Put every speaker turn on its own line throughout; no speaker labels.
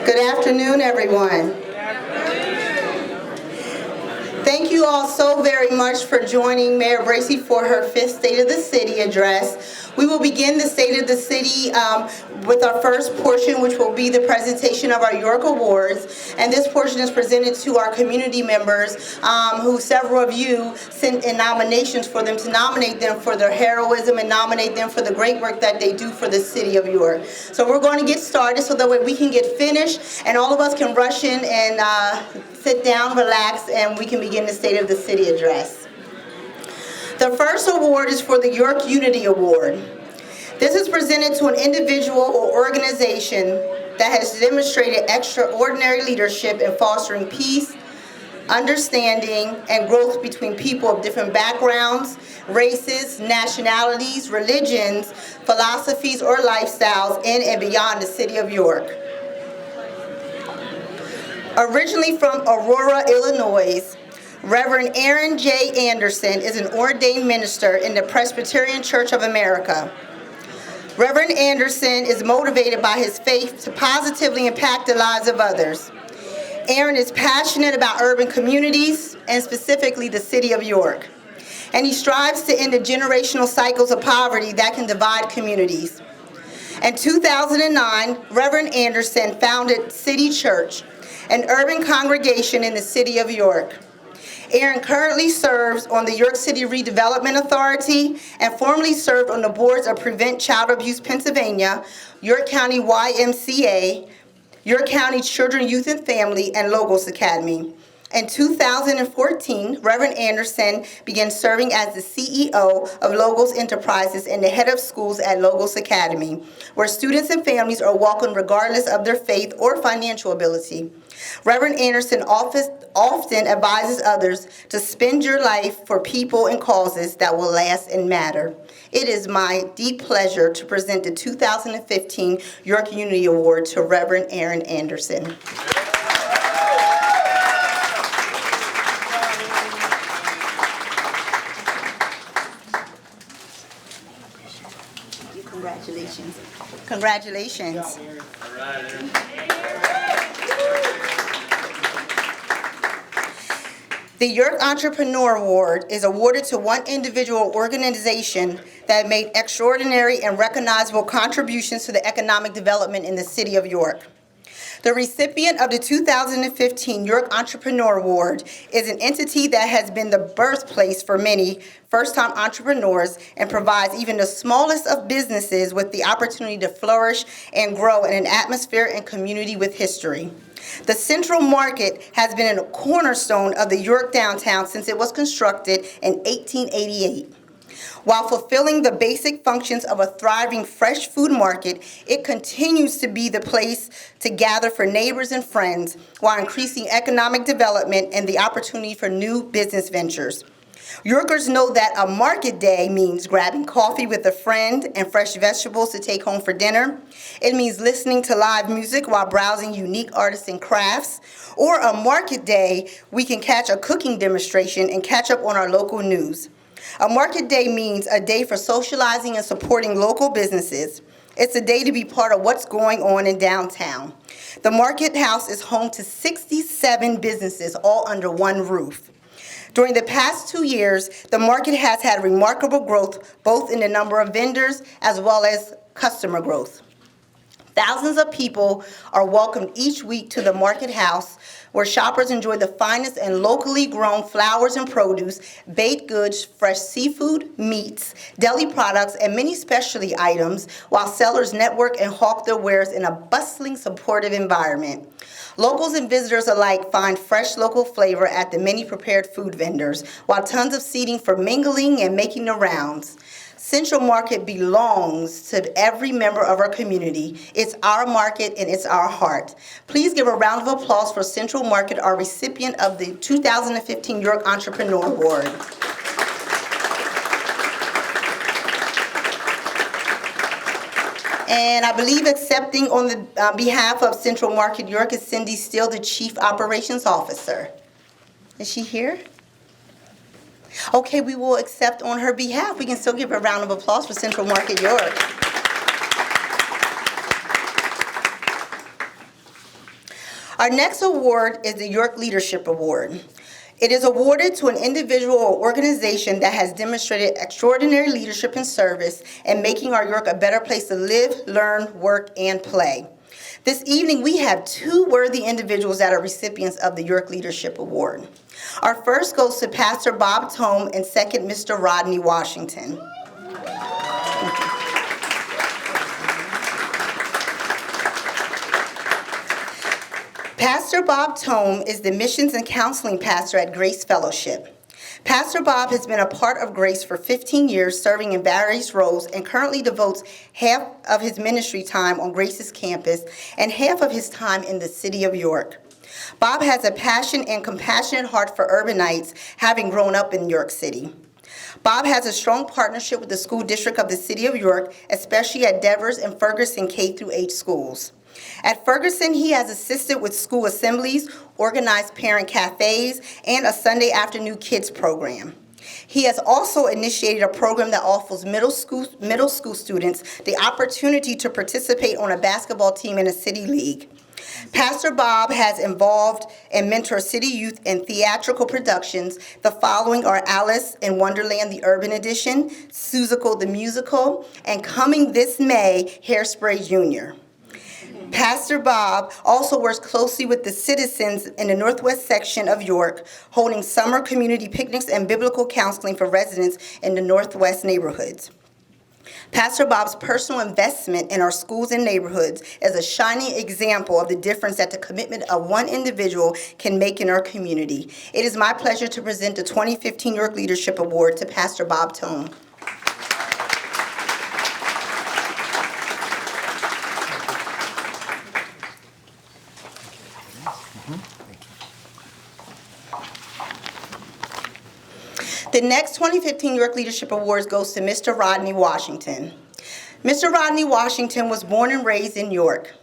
Good afternoon, everyone. Thank you all so very much for joining Mayor Bracy for her 5th State of the City address. We will begin the State of the City with our first portion, which will be the presentation of our York Awards. And this portion is presented to our community members, who several of you sent in nominations for them to nominate them for their heroism and nominate them for the great work that they do for the City of York. So we're going to get started so that way we can get finished and all of us can rush in and sit down, relax, and we can begin the State of the City address. The first award is for the York Unity Award. This is presented to an individual or organization that has demonstrated extraordinary leadership in fostering peace, understanding, and growth between people of different backgrounds, races, nationalities, religions, philosophies, or lifestyles in and beyond the City of York. Originally from Aurora, Illinois, Reverend Aaron J. Anderson is an ordained minister in the Presbyterian Church of America. Reverend Anderson is motivated by his faith to positively impact the lives of others. Aaron is passionate about urban communities and specifically the City of York. And he strives to end the generational cycles of poverty that can divide communities. In 2009, Reverend Anderson founded City Church, an urban congregation in the City of York. Aaron currently serves on the York City Redevelopment Authority and formerly served on the boards of Prevent Child Abuse Pennsylvania, York County YMCA, York County Children, Youth and Family, and Logos Academy. In 2014, Reverend Anderson began serving as the CEO of Logos Enterprises and the head of schools at Logos Academy, where students and families are welcome regardless of their faith or financial ability. Reverend Anderson often advises others to spend your life for people and causes that will last and matter. It is my deep pleasure to present the 2015 York Unity Award to Reverend Aaron Anderson. Congratulations. Congratulations. The York Entrepreneur Award is awarded to one individual or organization that made extraordinary and recognizable contributions to the economic development in the City of York. The recipient of the 2015 York Entrepreneur Award is an entity that has been the birthplace for many first-time entrepreneurs and provides even the smallest of businesses with the opportunity to flourish and grow in an atmosphere and community with history. The Central Market has been a cornerstone of the York downtown since it was constructed in 1888. While fulfilling the basic functions of a thriving fresh food market, it continues to be the place to gather for neighbors and friends while increasing economic development and the opportunity for new business ventures. Yorkers know that a market day means grabbing coffee with a friend and fresh vegetables to take home for dinner. It means listening to live music while browsing unique artists and crafts. Or a market day, we can catch a cooking demonstration and catch up on our local news. A market day means a day for socializing and supporting local businesses. It's a day to be part of what's going on in downtown. The Market House is home to 67 businesses, all under one roof. During the past 2 years, the market has had remarkable growth, both in the number of vendors as well as customer growth. Thousands of people are welcomed each week to the Market House, where shoppers enjoy the finest and locally grown flowers and produce, baked goods, fresh seafood, meats, deli products, and many specialty items, while sellers network and hawk their wares in a bustling, supportive environment. Locals and visitors alike find fresh local flavor at the many prepared food vendors, while tons of seating for mingling and making the rounds. Central Market belongs to every member of our community. It's our market and it's our heart. Please give a round of applause for Central Market, our recipient of the 2015 York Entrepreneur Award. And I believe accepting on the behalf of Central Market York is Cindy Steele, the Chief Operations Officer. Is she here? Okay, we will accept on her behalf. We can still give her a round of applause for Central Market York. Our next award is the York Leadership Award. It is awarded to an individual or organization that has demonstrated extraordinary leadership and service in making our York a better place to live, learn, work, and play. This evening, we have two worthy individuals that are recipients of the York Leadership Award. Our first goes to Pastor Bob Tome and second, Mr. Rodney Washington. Pastor Bob Tome is the Missions and Counseling Pastor at Grace Fellowship. Pastor Bob has been a part of Grace for 15 years, serving in various roles, and currently devotes half of his ministry time on Grace's campus and half of his time in the city of York. Bob has a passion and compassionate heart for urbanites, having grown up in York City. Bob has a strong partnership with the school district of the city of York, especially at Devers and Ferguson K-8 schools. At Ferguson, he has assisted with school assemblies, organized parent cafes, and a Sunday afternoon kids program. He has also initiated a program that offers middle school students the opportunity to participate on a basketball team in a city league. Pastor Bob has involved and mentored city youth in theatrical productions. The following are Alice in Wonderland, the Urban Edition, Seussical the Musical, and coming this May, Hairspray Junior. Pastor Bob also works closely with the citizens in the northwest section of York, holding summer community picnics and biblical counseling for residents in the northwest neighborhoods. Pastor Bob's personal investment in our schools and neighborhoods is a shining example of the difference that the commitment of one individual can make in our community. It is my pleasure to present the 2015 York Leadership Award to Pastor Bob Tome. The next 2015 York Leadership Awards goes to Mr. Rodney Washington. Mr. Rodney Washington was born and raised in York.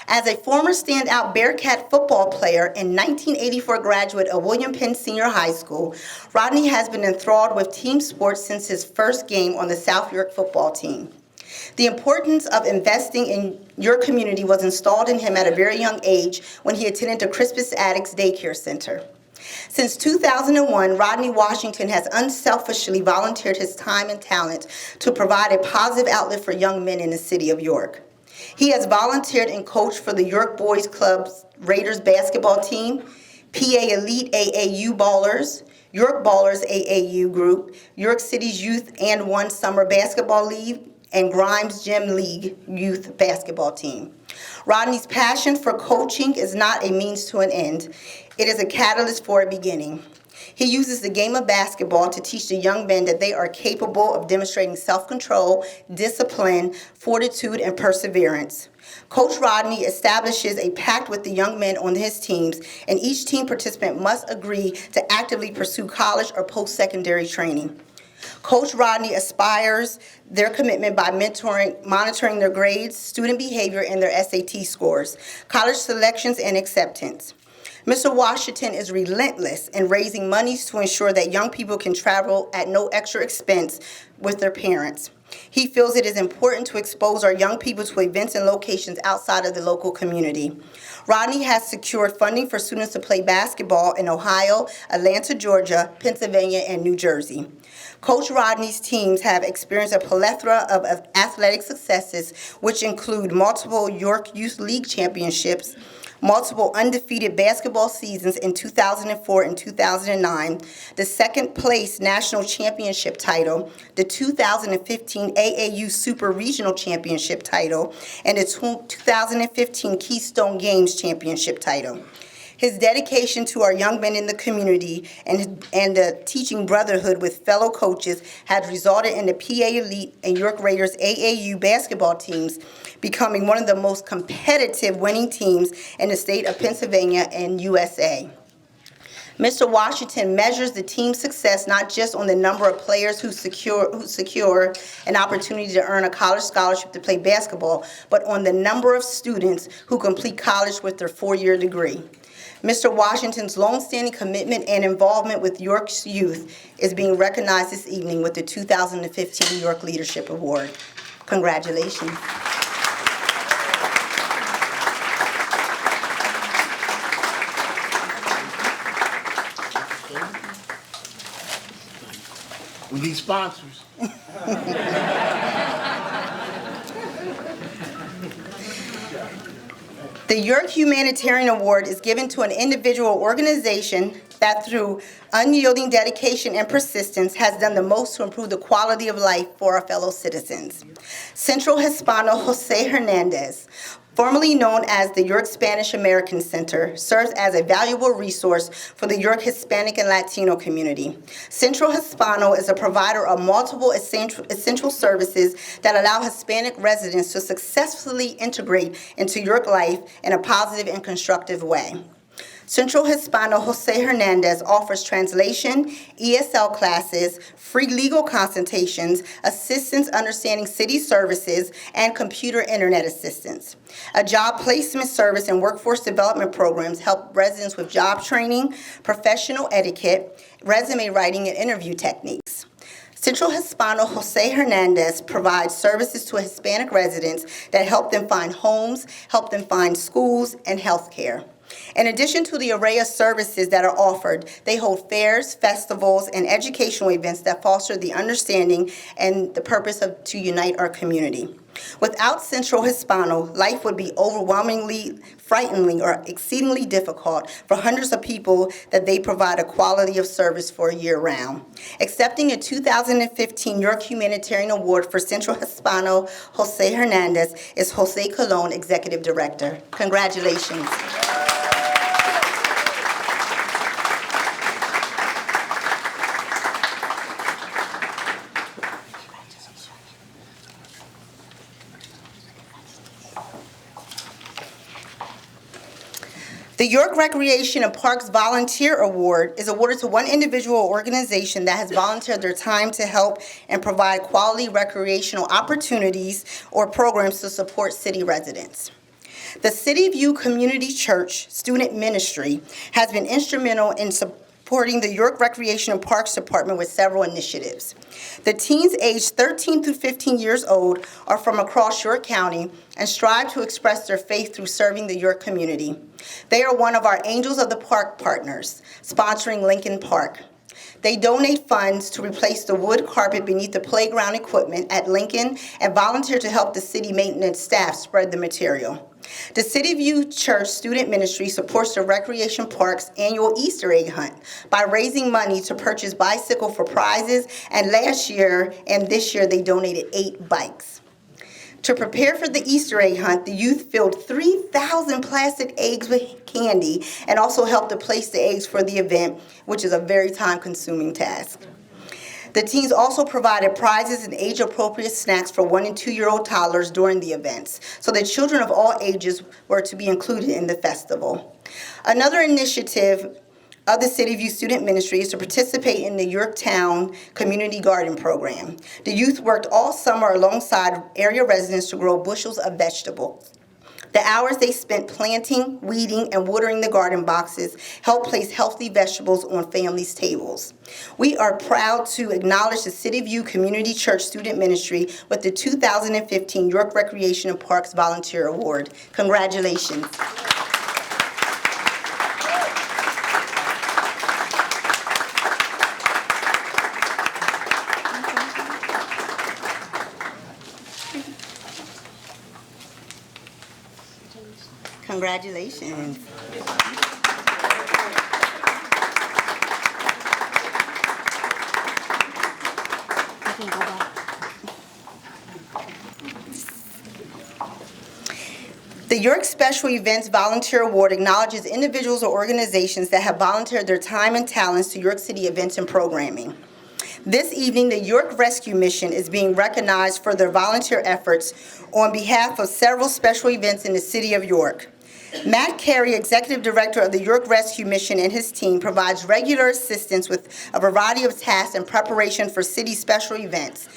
As a former standout Bearcat football player and 1984 graduate of William Penn Senior High School, Rodney has been enthralled with team sports since his first game on the South York football team. The importance of investing in your community was installed in him at a very young age when he attended the Crispus Attucks Daycare Center. Since 2001, Rodney Washington has unselfishly volunteered his time and talent to provide a positive outlet for young men in the city of York. He has volunteered and coached for the York Boys Club's Raiders basketball team, PA Elite AAU Ballers, York Ballers AAU Group, York City's Youth and One Summer Basketball League, and Grimes Gym League Youth Basketball Team. Rodney's passion for coaching is not a means to an end. It is a catalyst for a beginning. He uses the game of basketball to teach the young men that they are capable of demonstrating self-control, discipline, fortitude, and perseverance. Coach Rodney establishes a pact with the young men on his teams, and each team participant must agree to actively pursue college or post-secondary training. Coach Rodney aspires their commitment by monitoring their grades, student behavior, and their SAT scores, college selections, and acceptance. Mr. Washington is relentless in raising monies to ensure that young people can travel at no extra expense with their parents. He feels it is important to expose our young people to events and locations outside of the local community. Rodney has secured funding for students to play basketball in Ohio, Atlanta, Georgia, Pennsylvania, and New Jersey. Coach Rodney's teams have experienced a plethora of athletic successes, which include multiple York Youth League championships, multiple undefeated basketball seasons in 2004 and 2009, the second place national championship title, the 2015 AAU Super Regional Championship title, and the 2015 Keystone Games Championship title. His dedication to our young men in the community and the teaching brotherhood with fellow coaches has resulted in the PA Elite and York Raiders AAU basketball teams becoming one of the most competitive winning teams in the state of Pennsylvania and USA. Mr. Washington measures the team's success not just on the number of players who secure an opportunity to earn a college scholarship to play basketball, but on the number of students who complete college with their four-year degree. Mr. Washington's longstanding commitment and involvement with York's youth is being recognized this evening with the 2015 York Leadership Award. Congratulations.
TV sponsors.
The York Humanitarian Award is given to an individual or organization that through unyielding dedication and persistence has done the most to improve the quality of life for our fellow citizens. Central Hispano Jose Hernandez, formerly known as the York Spanish American Center, serves as a valuable resource for the York Hispanic and Latino community. Central Hispano is a provider of multiple essential services that allow Hispanic residents to successfully integrate into York life in a positive and constructive way. Central Hispano Jose Hernandez offers translation, ESL classes, free legal consultations, assistance understanding city services, and computer internet assistance. A job placement service and workforce development programs help residents with job training, professional etiquette, resume writing, and interview techniques. Central Hispano Jose Hernandez provides services to Hispanic residents that help them find homes, help them find schools, and health care. In addition to the array of services that are offered, they hold fairs, festivals, and educational events that foster the understanding and the purpose to unite our community. Without Central Hispano, life would be overwhelmingly, frighteningly, or exceedingly difficult for hundreds of people that they provide a quality of service for year-round. Accepting a 2015 York Humanitarian Award for Central Hispano Jose Hernandez is Jose Colon, Executive Director. Congratulations. The York Recreation and Parks Volunteer Award is awarded to one individual or organization that has volunteered their time to help and provide quality recreational opportunities or programs to support city residents. The City View Community Church Student Ministry has been instrumental in supporting the York Recreation and Parks Department with several initiatives. The teens aged 13 through 15 years old are from across York County and strive to express their faith through serving the York community. They are one of our Angels of the Park partners, sponsoring Lincoln Park. They donate funds to replace the wood carpet beneath the playground equipment at Lincoln and volunteer to help the city maintenance staff spread the material. The City View Church Student Ministry supports the Recreation Park's annual Easter egg hunt by raising money to purchase bicycles for prizes, and last year and this year they donated 8 bikes. To prepare for the Easter egg hunt, the youth filled 3,000 plastic eggs with candy and also helped to place the eggs for the event, which is a very time-consuming task. The teens also provided prizes and age-appropriate snacks for 1- and 2-year-old toddlers during the events, so that children of all ages were to be included in the festival. Another initiative of the City View Student Ministry is to participate in the Yorktown Community Garden Program. The youth worked all summer alongside area residents to grow bushels of vegetables. The hours they spent planting, weeding, and watering the garden boxes helped place healthy vegetables on families' tables. We are proud to acknowledge the City View Community Church Student Ministry with the 2015 York Recreation and Parks Volunteer Award. Congratulations. Congratulations. The York Special Events Volunteer Award acknowledges individuals or organizations that have volunteered their time and talents to York City events and programming. This evening, the York Rescue Mission is being recognized for their volunteer efforts on behalf of several special events in the city of York. Matt Carey, Executive Director of the York Rescue Mission, and his team provides regular assistance with a variety of tasks in preparation for city special events,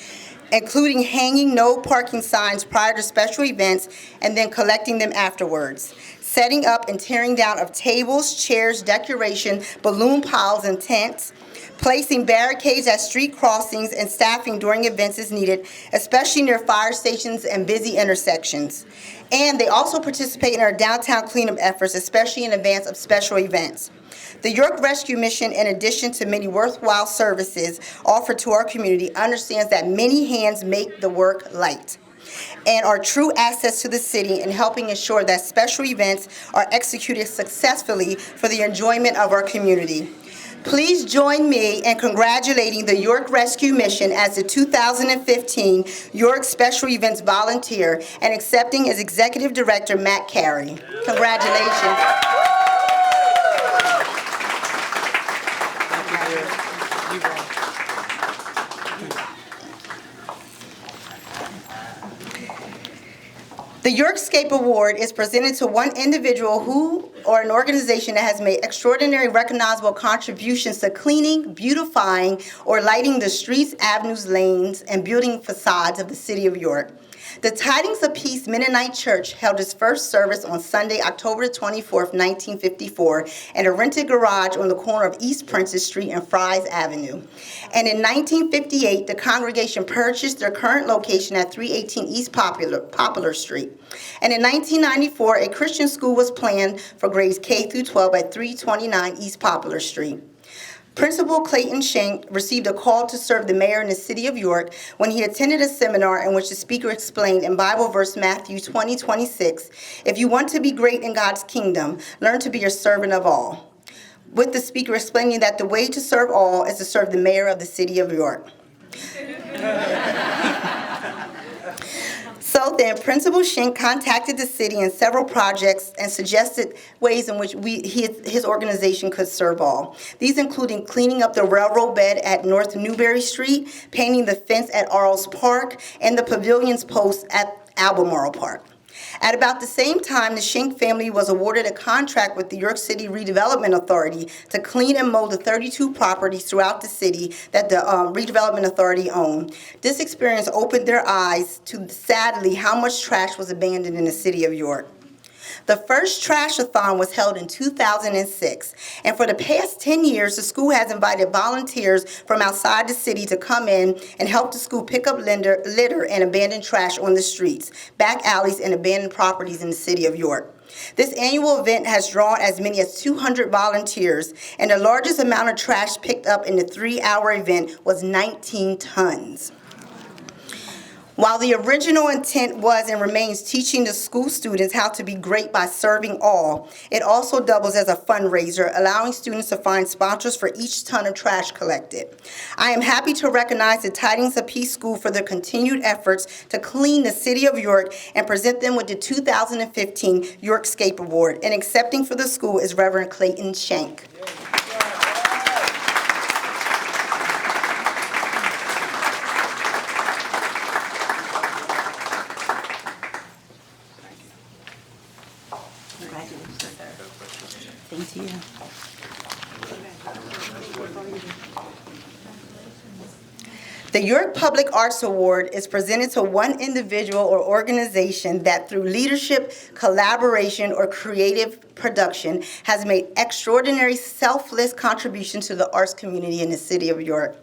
including hanging no parking signs prior to special events and then collecting them afterwards, setting up and tearing down of tables, chairs, decoration, balloon piles, and tents, placing barricades at street crossings and staffing during events as needed, especially near fire stations and busy intersections. And they also participate in our downtown cleanup efforts, especially in advance of special events. The York Rescue Mission, in addition to many worthwhile services offered to our community, understands that many hands make the work light and are true assets to the city in helping ensure that special events are executed successfully for the enjoyment of our community. Please join me in congratulating the York Rescue Mission as the 2015 York Special Events Volunteer and accepting as Executive Director Matt Carey. Congratulations. The Yorkscape Award is presented to one individual who or an organization that has made extraordinary recognizable contributions to cleaning, beautifying, or lighting the streets, avenues, lanes, and building facades of the city of York. The Tidings of Peace Mennonite Church held its first service on Sunday, October 24th, 1954, in a rented garage on the corner of East Princess Street and Fry's Avenue. And in 1958, the congregation purchased their current location at 318 East Poplar Street. And in 1994, a Christian school was planned for grades K through 12 at 329 East Poplar Street. Principal Clayton Shank received a call to serve the mayor in the city of York when he attended a seminar in which the speaker explained in Bible verse Matthew 20:26, "If you want to be great in God's kingdom, learn to be a servant of all," with the speaker explaining that the way to serve all is to serve the mayor of the city of York. So then, Principal Shank contacted the city in several projects and suggested ways in which his organization could serve all. These including cleaning up the railroad bed at North Newberry Street, painting the fence at Arles Park, and the pavilions post at Albemarle Park. At about the same time, the Shank family was awarded a contract with the York City Redevelopment Authority to clean and mow the 32 properties throughout the city that the Redevelopment Authority owned. This experience opened their eyes to, sadly, how much trash was abandoned in the city of York. The first trash-a-thon was held in 2006, and for the past 10 years, the school has invited volunteers from outside the city to come in and help the school pick up litter and abandoned trash on the streets, back alleys, and abandoned properties in the city of York. This annual event has drawn as many as 200 volunteers, and the largest amount of trash picked up in the 3-hour event was 19 tons. While the original intent was and remains teaching the school students how to be great by serving all, it also doubles as a fundraiser, allowing students to find sponsors for each ton of trash collected. I am happy to recognize the Tidings of Peace School for their continued efforts to clean the city of York and present them with the 2015 Yorkscape Award. And accepting for the school is Reverend Clayton Shank. Thank you. The York Public Arts Award is presented to one individual or organization that through leadership, collaboration, or creative production has made extraordinary selfless contributions to the arts community in the city of York.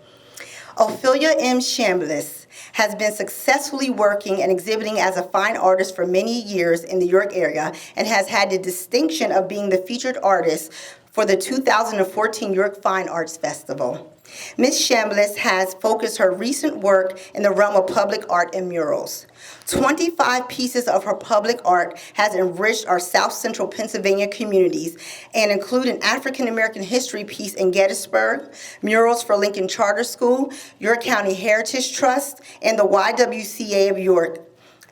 Ophelia M. Chambliss has been successfully working and exhibiting as a fine artist for many years in the York area and has had the distinction of being the featured artist for the 2014 York Fine Arts Festival. Ms. Chambliss has focused her recent work in the realm of public art and murals. 25 pieces of her public art has enriched our South Central Pennsylvania communities and include an African American history piece in Gettysburg, murals for Lincoln Charter School, York County Heritage Trust, and the YWCA of York,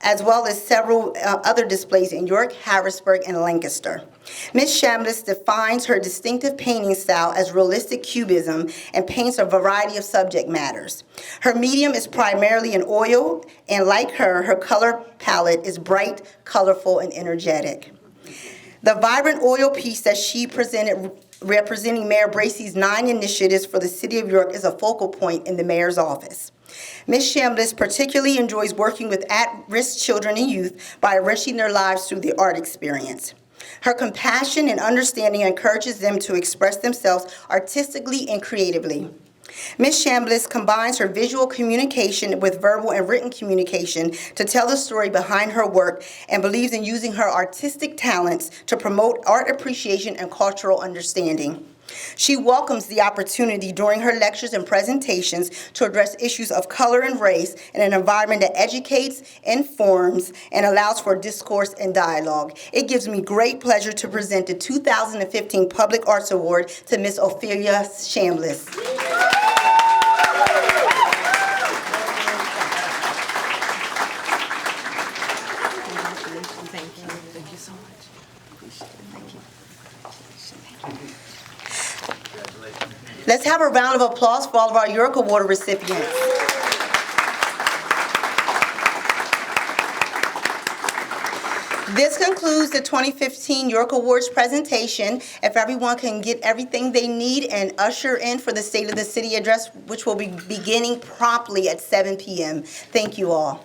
as well as several other displays in York, Harrisburg, and Lancaster. Ms. Chambliss defines her distinctive painting style as realistic cubism and paints a variety of subject matters. Her medium is primarily in oil, and like her color palette is bright, colorful, and energetic. The vibrant oil piece that she presented representing Mayor Bracey's 9 initiatives for the city of York is a focal point in the mayor's office. Ms. Chambliss particularly enjoys working with at-risk children and youth by enriching their lives through the art experience. Her compassion and understanding encourages them to express themselves artistically and creatively. Ms. Chambliss combines her visual communication with verbal and written communication to tell the story behind her work and believes in using her artistic talents to promote art appreciation and cultural understanding. She welcomes the opportunity during her lectures and presentations to address issues of color and race in an environment that educates, informs, and allows for discourse and dialogue. It gives me great pleasure to present the 2015 Public Arts Award to Ms. Ophelia Chambliss.
Thank you so much. Appreciate it. Thank you.
Let's have a round of applause for all of our York Award recipients. This concludes the 2015 York Awards presentation. If everyone can get everything they need and usher in for the State of the City address, which will be beginning promptly at 7 p.m. Thank you all.